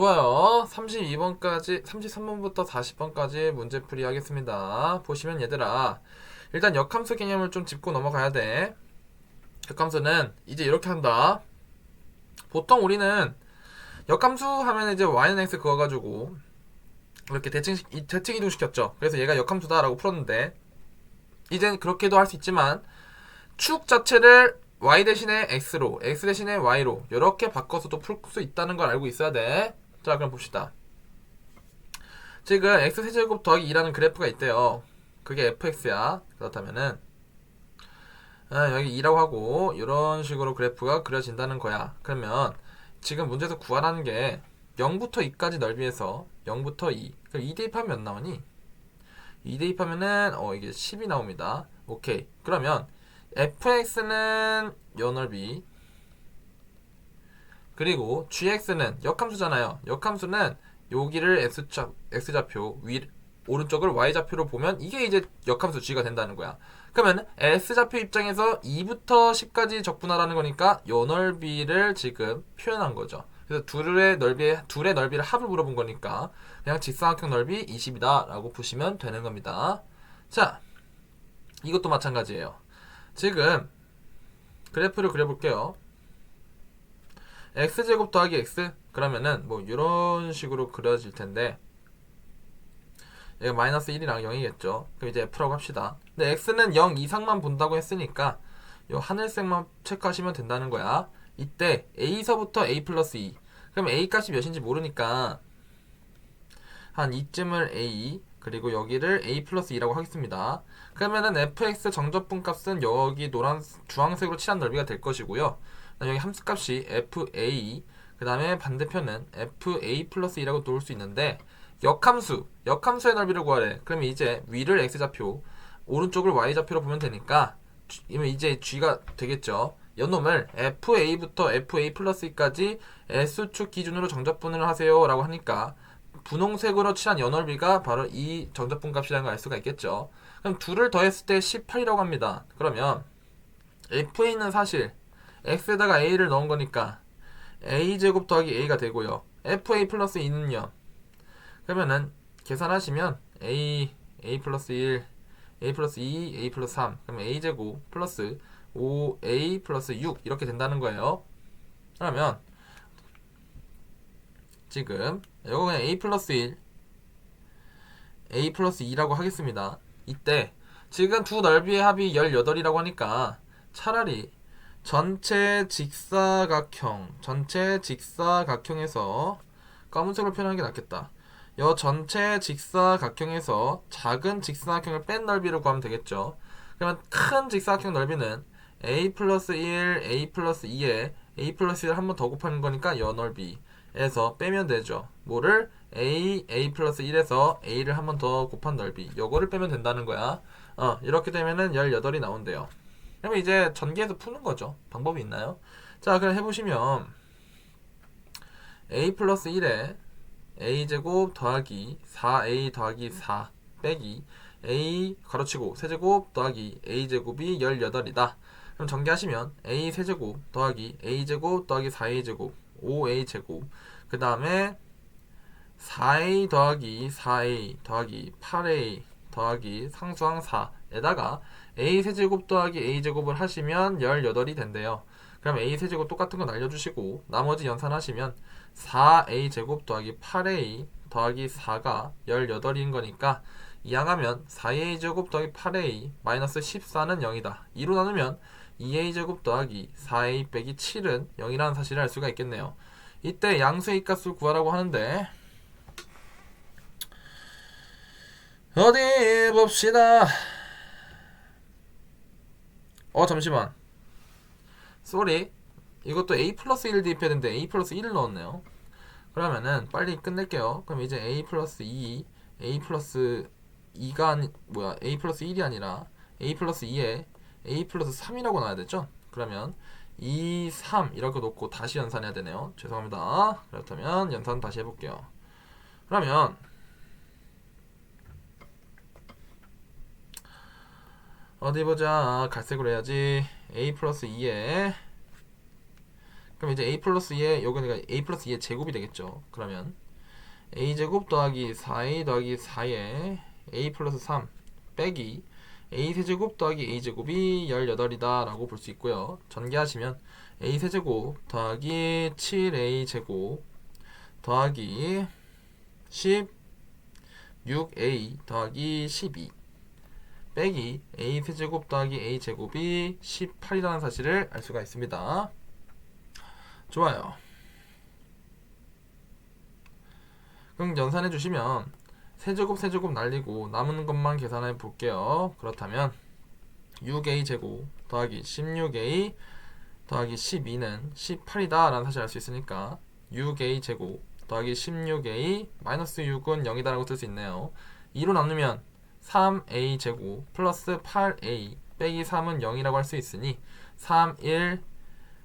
좋아요. 32번까지, 33번부터 40번까지 문제풀이 하겠습니다. 보시면 얘들아, 일단 역함수 개념을 좀 짚고 넘어가야 돼. 역함수는 이제 이렇게 한다. 보통 우리는 역함수 하면 이제 y는 x 그어가지고 이렇게 대칭 이동시켰죠. 그래서 얘가 역함수다라고 풀었는데, 이젠 그렇게도 할 수 있지만 축 자체를 y 대신에 x로, x 대신에 y로 이렇게 바꿔서도 풀 수 있다는 걸 알고 있어야 돼. 자, 그럼 봅시다. 지금 x세제곱 더하기 2라는 그래프가 있대요. 그게 fx야. 그렇다면은 여기 2라고 하고 이런 식으로 그래프가 그려진다는 거야. 그러면 지금 문제에서 구하라는 게 0부터 2까지 넓이에서 0부터 2. 그럼 2 대입하면 몇 나오니? 2 대입하면은 이게 10이 나옵니다. 오케이. 그러면 fx는 요 넓이, 그리고 gx는 역함수잖아요. 역함수는 여기를 x좌표, 오른쪽을 y좌표로 보면 이게 이제 역함수 g가 된다는 거야. 그러면 s좌표 입장에서 2부터 10까지 적분하라는 거니까 요 넓이를 지금 표현한 거죠. 그래서 둘의 넓이를 합을 물어본 거니까 그냥 직사각형 넓이 20이다 라고 보시면 되는 겁니다. 자, 이것도 마찬가지예요. 지금 그래프를 그려볼게요. x제곱 더하기 x, 그러면은 뭐 이런 식으로 그려질 텐데 얘가 마이너스 1이랑 0이겠죠. 그럼 이제 f라고 합시다. 근데 x는 0 이상만 본다고 했으니까 요 하늘색만 체크하시면 된다는 거야. 이때 a서부터 a 플러스 2, 그럼 a 값이 몇인지 모르니까 한 이쯤을 a, 그리고 여기를 a 플러스 2라고 하겠습니다. 그러면은 fx 정적분 값은 여기 주황색으로 칠한 넓이가 될 것이고요. 여기 함수값이 fa, 그 다음에 반대편은 fa 플러스 2라고 놓을 수 있는데, 역함수의 넓이를 구하래. 그러면 이제 위를 x좌표, 오른쪽을 y좌표로 보면 되니까 이제 g가 되겠죠. 연놈을 fa부터 fa 플러스 2까지 s축 기준으로 정적분을 하세요 라고 하니까 분홍색으로 칠한 연넓이가 바로 이 정적분 값이라는 걸 알 수가 있겠죠. 그럼 둘을 더했을 때 18이라고 합니다. 그러면 fa는 사실 x에다가 a를 넣은 거니까 a제곱 더하기 a가 되고요. fa 플러스 2는요. 그러면은 계산하시면 a 플러스 1, a 플러스 2, a 플러스 3, 그러면 a제곱 플러스 5a 플러스 6 이렇게 된다는 거예요. 그러면 지금 이거 그냥 a 플러스 1, a 플러스 2라고 하겠습니다. 이때 지금 두 넓이의 합이 18이라고 하니까 차라리 전체 직사각형에서 검은색으로 표현하는 게 낫겠다. 이 전체 직사각형에서 작은 직사각형을 뺀 넓이를 구하면 되겠죠. 그러면 큰 직사각형 넓이는 a 플러스 1, a 플러스 2에 a 플러스 1을 한 번 더 곱하는 거니까 이 넓이에서 빼면 되죠. 뭐를? a 플러스 1에서 a를 한 번 더 곱한 넓이, 요거를 빼면 된다는 거야. 이렇게 되면은 18이 나온대요. 그러면 이제 전개해서 푸는 거죠. 방법이 있나요? 자, 그럼 해보시면 a 플러스 1에 a제곱 더하기 4a 더하기 4 빼기 a 가로치고 세제곱 더하기 a제곱이 18이다. 그럼 전개하시면 a 세제곱 더하기 a제곱 더하기 4a제곱 5a제곱, 그 다음에 4a 더하기 4a 더하기 8a 더하기 상수항 4에다가 a 세제곱 더하기 a제곱을 하시면 18이 된대요. 그럼 a 세제곱 똑같은 거 날려주시고 나머지 연산하시면 4a 제곱 더하기 8a 더하기 4가 18인 거니까 이항하면 4a 제곱 더하기 8a 마이너스 14는 0이다. 2로 나누면 2a 제곱 더하기 4a 빼기 7은 0이라는 사실을 알 수가 있겠네요. 이때 양수의 값을 구하라고 하는데 어디 봅시다. 잠시만. 쏘리. 이것도 a 플러스 1 대입해야 되는데 a 플러스 1을 넣었네요. 그러면은 빨리 끝낼게요. 그럼 이제 a 플러스 2, a 플러스 2가 a 플러스 1이 아니라 a 플러스 2에 a 플러스 3이라고 나와야 되죠? 그러면 2, 3 이렇게 놓고 다시 연산해야 되네요. 죄송합니다. 그렇다면 연산 다시 해볼게요. 그러면 어디 보자. 갈색으로 해야지. a 플러스 2에 그럼 이제 a 플러스 2의 요거는 a 플러스 2의 제곱이 되겠죠. 그러면 a제곱 더하기 4a 더하기 4에 a 플러스 3 빼기 a 세제곱 더하기 a 제곱이 18이다 라고 볼 수 있고요. 전개하시면 a 세제곱 더하기 7a 제곱 더하기 16a 더하기 12 빼기 a 세제곱 더하기 a 제곱이 18이라는 사실을 알 수가 있습니다. 좋아요. 그럼 연산해 주시면 세제곱 날리고 남은 것만 계산해 볼게요. 그렇다면 6a 제곱 더하기 16a 더하기 12는 18이다 라는 사실을 알 수 있으니까 6a 제곱 더하기 16a 마이너스 6은 0이다 라고 쓸 수 있네요. 2로 나누면 3a 제곱 플러스 8a 빼기 3은 0이라고 할 수 있으니 3, 1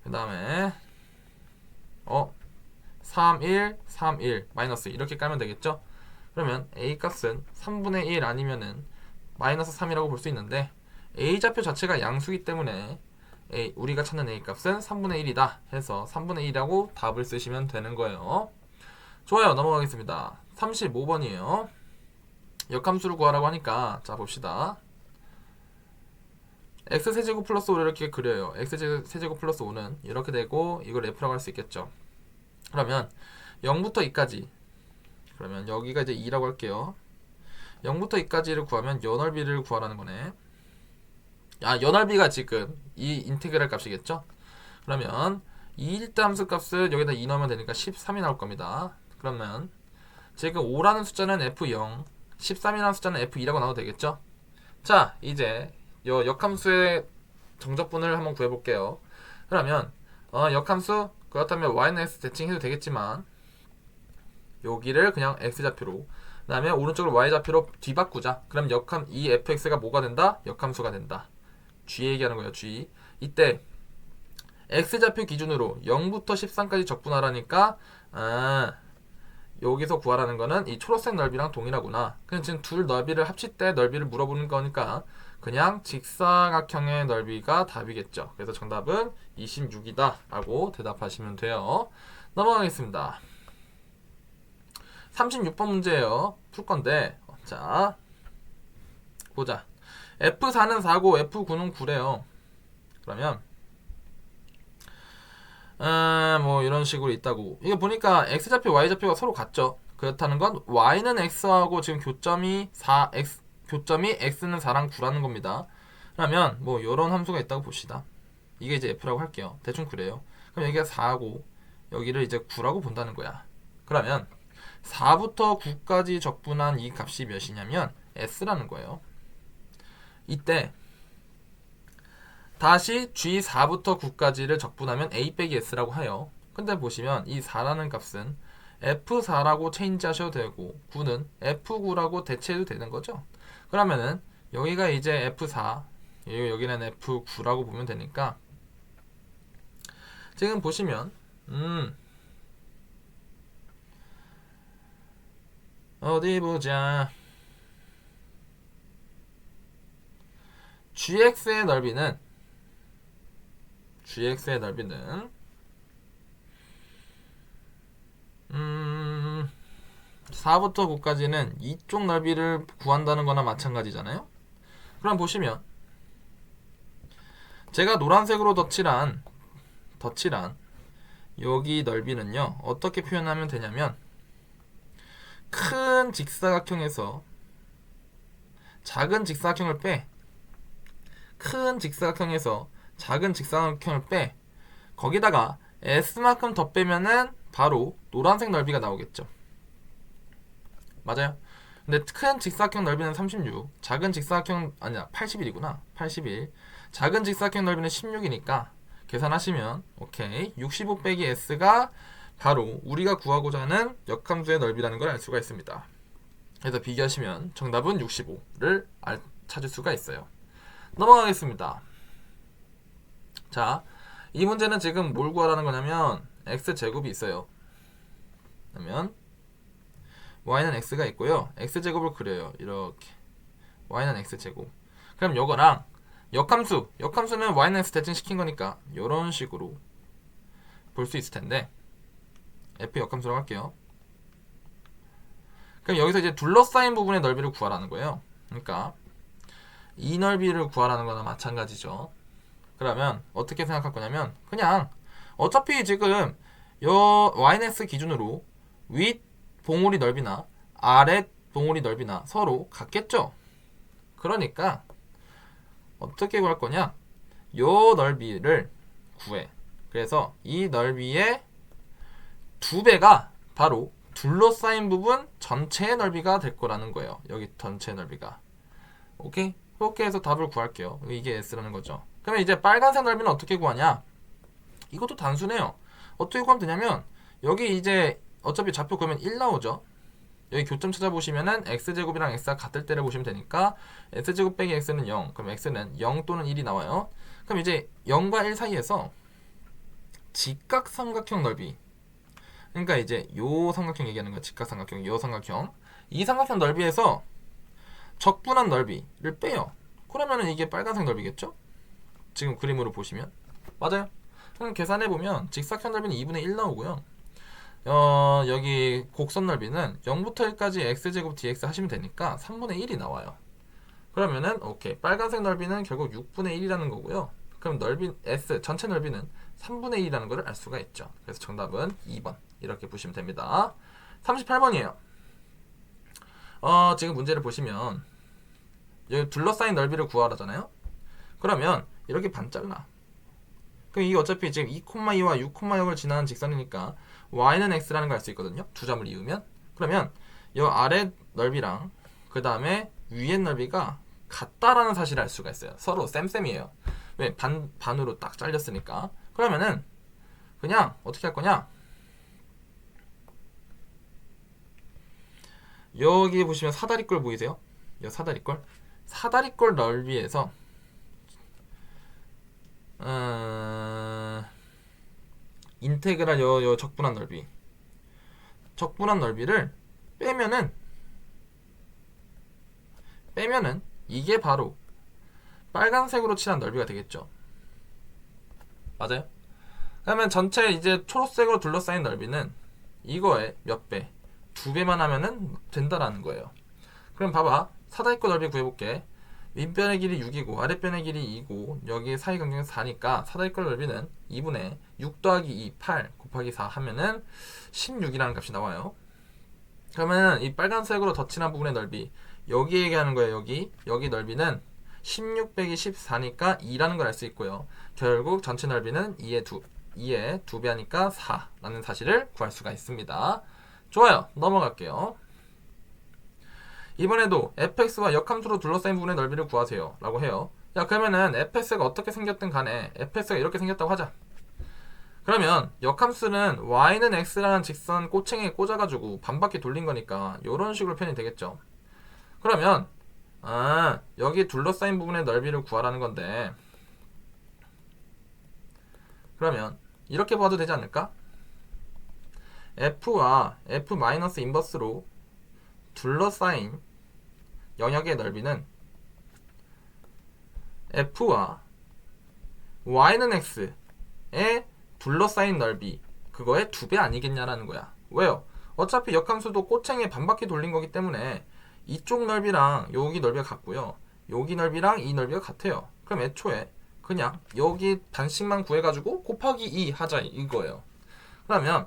그 다음에 3, 1, 3, 1 마이너스 이렇게 깔면 되겠죠? 그러면 a 값은 3분의 1 아니면은 마이너스 3이라고 볼 수 있는데 a 좌표 자체가 양수이기 때문에 우리가 찾는 a 값은 3분의 1이다 해서 3분의 1이라고 답을 쓰시면 되는 거예요. 좋아요. 넘어가겠습니다. 35번이에요. 역함수를 구하라고 하니까 자 봅시다. x세제곱 플러스 5를 이렇게 그려요. x세제곱 플러스 5는 이렇게 되고 이걸 f라고 할 수 있겠죠. 그러면 0부터 2까지 그러면 여기가 이제 2라고 할게요. 0부터 2까지를 구하면 연넓이를 구하라는 거네. 연넓이가 지금 이 인테그랄 값이겠죠. 그러면 2일대 함수 값을 여기다 2 넣으면 되니까 13이 나올 겁니다. 그러면 지금 5라는 숫자는 f0 13이라는 숫자는 f2라고 나와도 되겠죠. 자 이제 역함수의 정적분을 한번 구해볼게요. 그러면 역함수 그렇다면 y는 x 대칭해도 되겠지만 여기를 그냥 x좌표로 그 다음에 오른쪽으로 y좌표로 뒤바꾸자. 그럼 이 fx가 뭐가 된다? 역함수가 된다. g 얘기하는 거예요. g 이때 x좌표 기준으로 0부터 13까지 적분하라니까 여기서 구하라는 거는 이 초록색 넓이랑 동일하구나. 그냥 지금 둘 넓이를 합칠 때 넓이를 물어보는 거니까 그냥 직사각형의 넓이가 답이겠죠. 그래서 정답은 26이다 라고 대답하시면 돼요. 넘어가겠습니다. 36번 문제예요. 풀 건데 자 보자. F4는 4고 F9는 9래요. 그러면 뭐 이런 식으로 있다고. 이거 보니까 X좌표, Y좌표가 서로 같죠. 그렇다는 건 Y는 X하고 지금 교점이 X는 4랑 9라는 겁니다. 그러면 뭐 이런 함수가 있다고 봅시다. 이게 이제 F라고 할게요. 대충 그래요. 그럼 여기가 4하고 여기를 이제 9라고 본다는 거야. 그러면 4부터 9까지 적분한 이 값이 몇이냐면 S라는 거예요. 이때 다시 G4부터 9까지를 적분하면 A 빼기 S라고 해요. 근데 보시면 이 4라는 값은 F4라고 체인지 하셔도 되고 9는 F9라고 대체해도 되는 거죠. 그러면은 여기가 이제 F4 여기는 F9라고 보면 되니까 지금 보시면 어디 보자. GX의 넓이는 4부터 9까지는 이쪽 넓이를 구한다는 거나 마찬가지잖아요. 그럼 보시면 제가 노란색으로 덧칠한 여기 넓이는요 어떻게 표현하면 되냐면 큰 직사각형에서 작은 직사각형을 큰 직사각형에서 작은 직사각형을 거기다가 S만큼 더 빼면은 바로 노란색 넓이가 나오겠죠. 맞아요. 근데 큰 직사각형 넓이는 36, 작은 직사각형 아니야 81이구나. 81. 작은 직사각형 넓이는 16이니까 계산하시면 오케이 65 빼기 S가 바로 우리가 구하고자 하는 역함수의 넓이라는 걸 알 수가 있습니다. 그래서 비교하시면 정답은 65를 찾을 수가 있어요. 넘어가겠습니다. 자, 이 문제는 지금 뭘 구하라는 거냐면 x제곱이 있어요. 그러면 y는 x가 있고요. x제곱을 그려요. 이렇게 y는 x제곱. 그럼 요거랑 역함수는 y는 x 대칭시킨 거니까 이런 식으로 볼 수 있을 텐데 f 역함수라고 할게요. 그럼 여기서 이제 둘러싸인 부분의 넓이를 구하라는 거예요. 그러니까 이 넓이를 구하라는 거나 마찬가지죠. 그러면 어떻게 생각할 거냐면 그냥 어차피 지금 요 yx 기준으로 윗 봉우리 넓이나 아랫 봉우리 넓이나 서로 같겠죠. 그러니까 어떻게 구할 거냐, 요 넓이를 구해. 그래서 이 넓이의 2배가 바로 둘러싸인 부분 전체의 넓이가 될 거라는 거예요. 여기 전체 넓이가. 오케이? 그렇게 해서 답을 구할게요. 이게 S라는 거죠. 그러면 이제 빨간색 넓이는 어떻게 구하냐? 이것도 단순해요. 어떻게 구하면 되냐면 여기 이제 어차피 좌표 그러면 1 나오죠. 여기 교점 찾아보시면은 x제곱이랑 x가 같을 때를 보시면 되니까 x제곱 빼기 x는 0. 그럼 x는 0 또는 1이 나와요. 그럼 이제 0과 1 사이에서 직각삼각형 넓이, 그러니까 이제 요 삼각형 얘기하는 거야. 직각삼각형, 요 삼각형. 이 삼각형 넓이에서 적분한 넓이를 빼요. 그러면은 이게 빨간색 넓이겠죠? 지금 그림으로 보시면 맞아요. 그럼 계산해보면 직사각형 넓이는 2분의 1 나오고요. 여기 곡선 넓이는 0부터 1까지 x제곱 dx 하시면 되니까 3분의 1이 나와요. 그러면은 오케이, 빨간색 넓이는 결국 6분의 1이라는 거고요. 그럼 넓이 S 전체 넓이는 3분의 1이라는 것을 알 수가 있죠. 그래서 정답은 2번 이렇게 보시면 됩니다. 38번이에요. 지금 문제를 보시면 여기 둘러싸인 넓이를 구하라잖아요. 그러면 이렇게 반 잘라. 그럼 이게 어차피 지금 2,2와 6,0을 지나는 직선이니까 y는 x라는 걸 알 수 있거든요. 두 점을 이으면. 그러면 이 아래 넓이랑 그 다음에 위의 넓이가 같다라는 사실을 알 수가 있어요. 서로 쌤쌤이에요. 왜? 반으로 딱 잘렸으니까. 그러면은 그냥 어떻게 할 거냐? 여기 보시면 사다리꼴 보이세요? 이 사다리꼴. 사다리꼴 넓이에서 인테그랄 요 적분한 넓이. 적분한 넓이를 빼면은 이게 바로 빨간색으로 칠한 넓이가 되겠죠. 맞아요? 그러면 전체 이제 초록색으로 둘러싸인 넓이는 이거의 몇 배? 2배만 하면은 된다라는 거예요. 그럼 봐봐. 사다리꼴 넓이 구해볼게. 윗변의 길이 6이고 아랫변의 길이 2고 여기 사이 간격은 4니까 사다리꼴 넓이는 2분의 6 더하기 2, 8 곱하기 4 하면은 16이라는 값이 나와요. 그러면 이 빨간색으로 덧칠한 부분의 넓이, 여기 얘기하는 거예요. 여기 넓이는 16 빼기 14니까 2라는 걸 알 수 있고요. 결국 전체 넓이는 2의 2배 하니까 4라는 사실을 구할 수가 있습니다. 좋아요. 넘어갈게요. 이번에도 fx와 역함수로 둘러싸인 부분의 넓이를 구하세요 라고 해요. 야, 그러면은 fx가 어떻게 생겼든 간에 fx가 이렇게 생겼다고 하자. 그러면 역함수는 y는 x라는 직선 꼬챙이에 꽂아가지고 반바퀴 돌린 거니까 이런 식으로 표현이 되겠죠. 그러면 여기 둘러싸인 부분의 넓이를 구하라는 건데, 그러면 이렇게 봐도 되지 않을까? f와 f 마이너스 인버스로 둘러싸인 영역의 넓이는 f와 y는 x의 둘러싸인 넓이, 그거의 2배 아니겠냐라는 거야. 왜요? 어차피 역함수도 꼬챙이에 반바퀴 돌린 거기 때문에 이쪽 넓이랑 여기 넓이가 같고요. 여기 넓이랑 이 넓이가 같아요. 그럼 애초에 그냥 여기 반씩만 구해가지고 곱하기 2 하자 이거예요. 그러면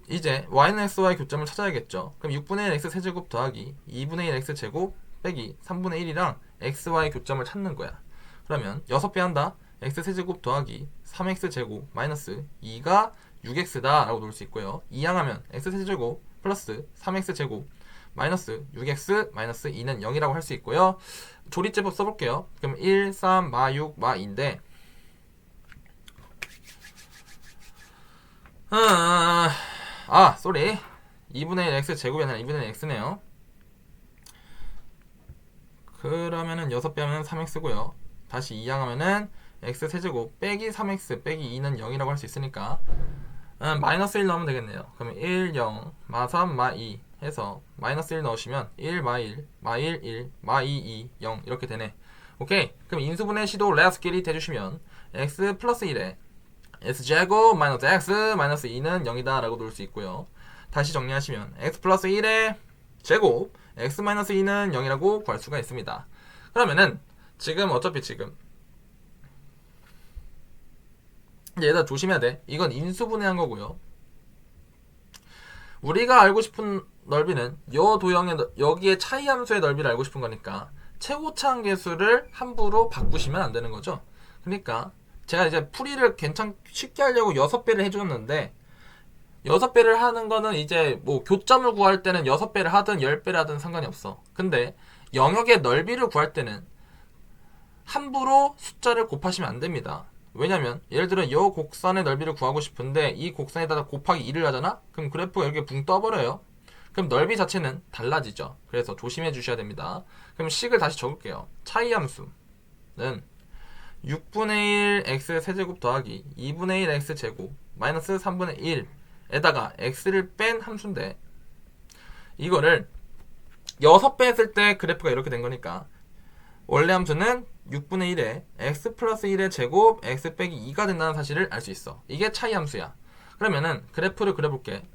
이제 y는 x와의 교점을 찾아야겠죠. 그럼 6분의 1 x 세제곱 더하기 2분의 1 x 제곱 빼기 3분의 1이랑 x와의 교점을 찾는 거야. 그러면 6배 한다. x 세제곱 더하기 3x 제곱 마이너스 2가 6x다 라고 놓을 수 있고요. 이항하면 x 세제곱 플러스 3x 제곱 마이너스 6x 마이너스 2는 0이라고 할 수 있고요. 조리제법 써볼게요. 그럼 1, 3, 마 6, 마 2인데 쏘리 2분의 1 x 제곱이 아니라 2분의 1 x네요. 그러면은 6배 하면 3x고요. 다시 이항하면은 x 세제곱 빼기 3x 빼기 2는 0이라고 할 수 있으니까 마이너스 1 넣으면 되겠네요. 그러면 1, 0, 마 3, 마 2 해서 마이너스 1 넣으시면 1, 마 1, 마 1, 1, 마 2, 2, 0 이렇게 되네. 오케이. 그럼 인수분해 시도 let's get it 해주시면 x 플러스 1에 S제곱 마이너스 X 마이너스 2는 0이다 라고 놓을 수 있고요. 다시 정리하시면 X 플러스 1의 제곱 X 마이너스 2는 0이라고 구할 수가 있습니다. 그러면은 지금 어차피 지금 얘들아 조심해야 돼. 이건 인수분해한 거고요. 우리가 알고 싶은 넓이는 요 도형의 여기에 차이 함수의 넓이를 알고 싶은 거니까 최고차 함계수를 함부로 바꾸시면 안 되는 거죠. 그러니까 제가 이제 풀이를 쉽게 하려고 6배를 해줬는데 6배를 하는 거는 이제 뭐 교점을 구할 때는 6배를 하든 10배를 하든 상관이 없어. 근데 영역의 넓이를 구할 때는 함부로 숫자를 곱하시면 안 됩니다. 왜냐면 예를 들어 이 곡선의 넓이를 구하고 싶은데 이 곡선에다가 곱하기 2를 하잖아? 그럼 그래프가 이렇게 붕 떠버려요. 그럼 넓이 자체는 달라지죠. 그래서 조심해 주셔야 됩니다. 그럼 식을 다시 적을게요. 차이 함수는 6분의 1 x 세제곱 더하기 2분의 1 x 제곱 마이너스 3분의 1에다가 x를 뺀 함수인데 이거를 6배 했을 때 그래프가 이렇게 된 거니까 원래 함수는 6분의 1에 x 플러스 1의 제곱 x 빼기 2가 된다는 사실을 알 수 있어. 이게 차이 함수야. 그러면은 그래프를 그려볼게.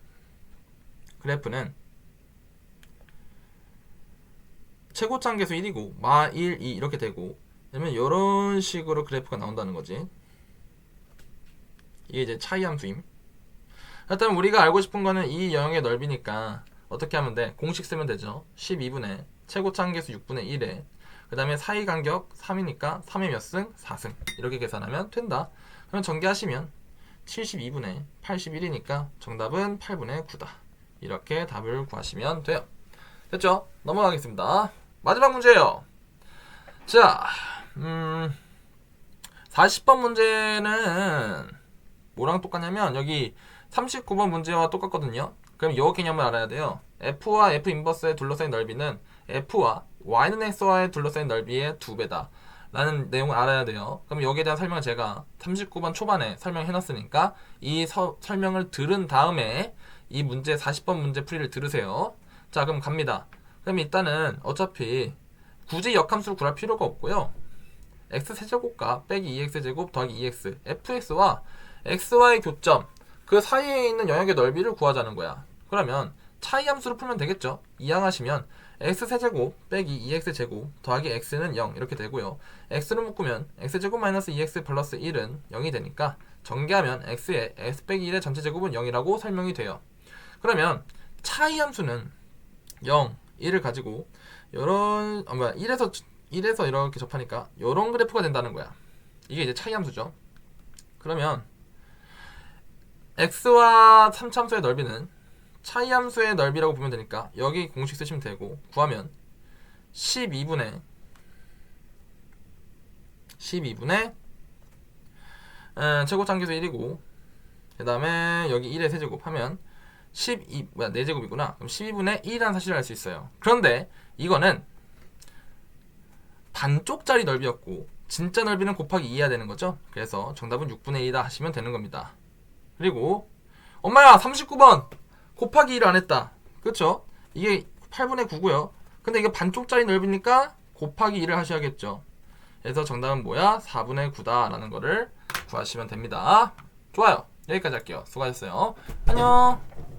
그래프는 최고차 함계수 1이고 마 1, 2 이렇게 되고 그러면 이런 식으로 그래프가 나온다는 거지. 이게 이제 차이 함수임. 그렇다면 우리가 알고 싶은 거는 이 영역의 넓이니까 어떻게 하면 돼? 공식 쓰면 되죠. 12분의 최고차 함계수 6분의 1에 그 다음에 사이 간격 3이니까 3의 몇 승? 4승 이렇게 계산하면 된다. 그럼 전개하시면 72분의 81이니까 정답은 8분의 9다. 이렇게 답을 구하시면 돼요. 됐죠? 넘어가겠습니다. 마지막 문제예요. 자, 40번 문제는 뭐랑 똑같냐면 여기 39번 문제와 똑같거든요. 그럼 이 개념을 알아야 돼요. F와 F 인버스의 둘러싸인 넓이는 F와 Y는 X와의 둘러싸인 넓이의 2배다 라는 내용을 알아야 돼요. 그럼 여기에 대한 설명을 제가 39번 초반에 설명해놨으니까 이 설명을 들은 다음에 이 문제 40번 문제 풀이를 들으세요. 자, 그럼 갑니다. 그럼 일단은 어차피 굳이 역함수를 구할 필요가 없고요. x세제곱과 빼기 2x제곱 더하기 2x fx와 xy의 교점 그 사이에 있는 영역의 넓이를 구하자는 거야. 그러면 차이 함수를 풀면 되겠죠. 이항하시면 x세제곱 빼기 2x제곱 더하기 x는 0 이렇게 되고요. x를 묶으면 x제곱 마이너스 2x 플러스 1은 0이 되니까 전개하면 x의 x 빼기 1의 전체 제곱은 0이라고 설명이 돼요. 그러면 차이 함수는 0, 1을 가지고 요런 1에서 이렇게 접하니까 요런 그래프가 된다는 거야. 이게 이제 차이 함수죠. 그러면 x와 3참수의 넓이는 차이 함수의 넓이라고 보면 되니까 여기 공식 쓰시면 되고 구하면 12분의 최고차 함계수 1이고 그 다음에 여기 1의 세제곱 하면 4제곱이구나. 그럼 12분의 1이라는 사실을 알 수 있어요. 그런데 이거는 반쪽짜리 넓이였고 진짜 넓이는 곱하기 2 해야 되는 거죠. 그래서 정답은 6분의 2다 하시면 되는 겁니다. 그리고 엄마야 39번 곱하기 1을 안 했다. 그쵸? 이게 8분의 9고요. 근데 이게 반쪽짜리 넓이니까 곱하기 2를 하셔야겠죠. 그래서 정답은 뭐야? 4분의 9다 라는 거를 구하시면 됩니다. 좋아요. 여기까지 할게요. 수고하셨어요. 안녕.